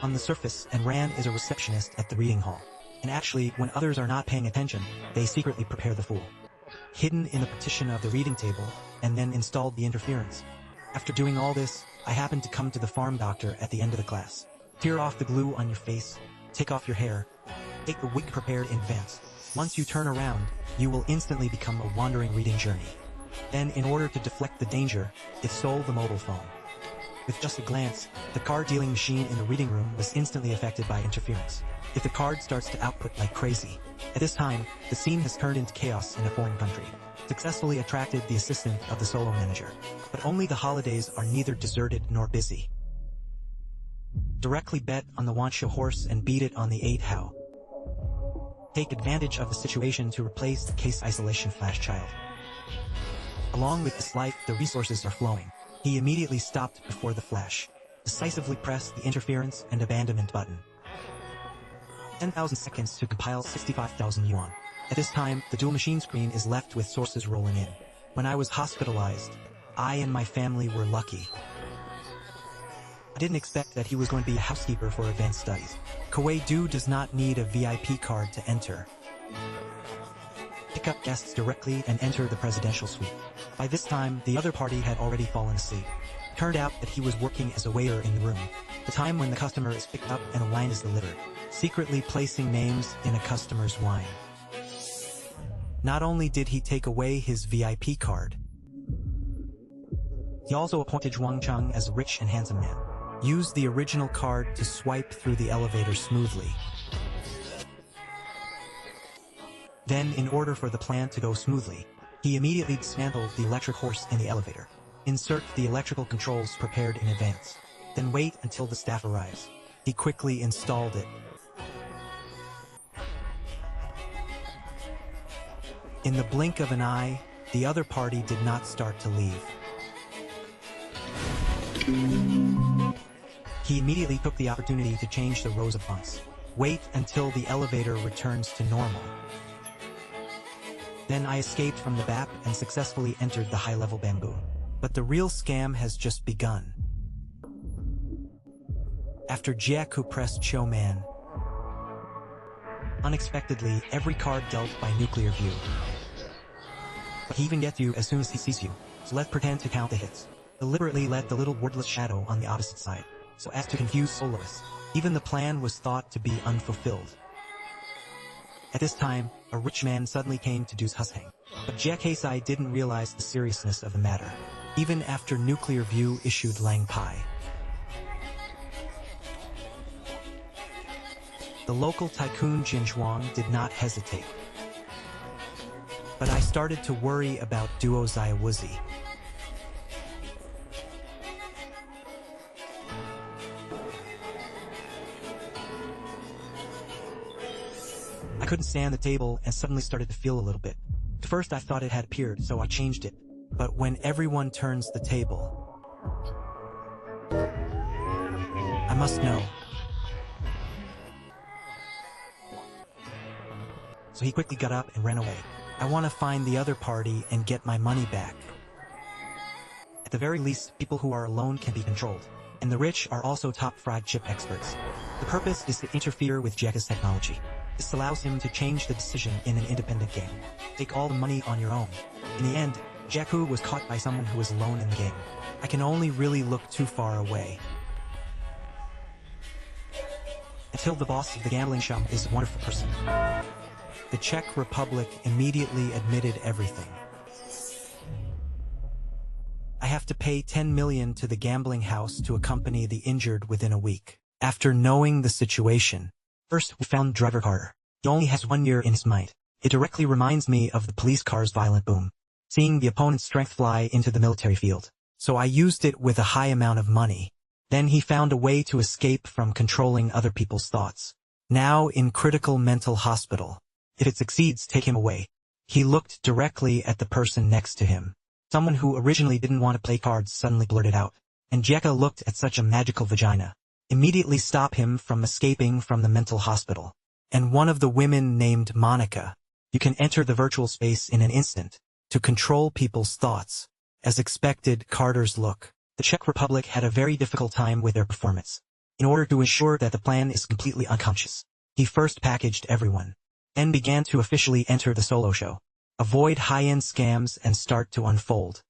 on the surface, and Ran is a receptionist at the reading hall. And actually, when others are not paying attention, they secretly prepare the fool. Hidden in the partition of the reading table, and then installed the interference. After doing all this, I happened to come to the farm doctor at the end of the class. Tear off the glue on your face, take off your hair, take the wig prepared in advance. Once you turn around, you will instantly become a wandering reading journey. Then, in order to deflect the danger, it stole the mobile phone. With just a glance, the card dealing machine in the reading room was instantly affected by interference. If the card starts to output like crazy. At this time, the scene has turned into chaos in a foreign country. Successfully attracted the assistant of the solo manager. But only the holidays are neither deserted nor busy. Directly bet on the Wancho horse and beat it on the 8 how. Take advantage of the situation to replace the case isolation flash child. Along with this life, the resources are flowing. He immediately stopped before the flash, decisively pressed the interference and abandonment button. 10,000 seconds to compile 65,000 yuan. At this time, the dual machine screen is left with sources rolling in. When I was hospitalized, I and my family were lucky. I didn't expect that he was going to be a housekeeper for advanced studies. Koei-do does not need a VIP card to enter. Pick up guests directly and enter the presidential suite. By this time, the other party had already fallen asleep. Turned out that he was working as a waiter in the room. The time when the customer is picked up and a wine is delivered. Secretly placing names in a customer's wine. Not only did he take away his VIP card, he also appointed Zhuang Cheng as a rich and handsome man. Used the original card to swipe through the elevator smoothly. Then, in order for the plan to go smoothly, he immediately dismantled the electric horse in the elevator. Insert the electrical controls prepared in advance. Then wait until the staff arrives. He quickly installed it. In the blink of an eye, the other party did not start to leave. He immediately took the opportunity to change the rows of bunks. Wait until the elevator returns to normal. Then I escaped from the BAP and successfully entered the high-level bamboo. But the real scam has just begun. After Jiaku pressed Showman, unexpectedly, every card dealt by nuclear view. But he even gets you as soon as he sees you, so let's pretend to count the hits. Deliberately let the little wordless shadow on the opposite side, so as to confuse soloists. Even the plan was thought to be unfulfilled. At this time, a rich man suddenly came to do Hushang. But Jia Keisai didn't realize the seriousness of the matter, even after nuclear view issued Lang Pai. The local tycoon Jin Zhuang did not hesitate. But I started to worry about Duo Zaiwuzi. I couldn't stand the table and suddenly started to feel a little bit. At first I thought it had appeared, so I changed it. But when everyone turns the table, I must know. So he quickly got up and ran away. I want to find the other party and get my money back. At the very least, people who are alone can be controlled. And the rich are also top fried chip experts. The purpose is to interfere with Jeka's technology. This allows him to change the decision in an independent game. Take all the money on your own. In the end, Jaku was caught by someone who was alone in the game. I can only really look too far away. Until the boss of the gambling shop is a wonderful person. The Czech Republic immediately admitted everything. I have to pay 10 million to the gambling house to accompany the injured within a week. After knowing the situation, first we found driver Carter. He only has 1 year in his mind. It directly reminds me of the police car's violent boom. Seeing the opponent's strength fly into the military field. So I used it with a high amount of money. Then he found a way to escape from controlling other people's thoughts. Now in critical mental hospital. If it succeeds, take him away. He looked directly at the person next to him. Someone who originally didn't want to play cards suddenly blurted out. And Jekka looked at such a magical vagina. Immediately stop him from escaping from the mental hospital. And one of the women named Monica. You can enter the virtual space in an instant to control people's thoughts. As expected, Carter's look. The Czech Republic had a very difficult time with their performance. In order to ensure that the plan is completely unconscious, he first packaged everyone, then began to officially enter the solo show, avoid high-end scams and start to unfold.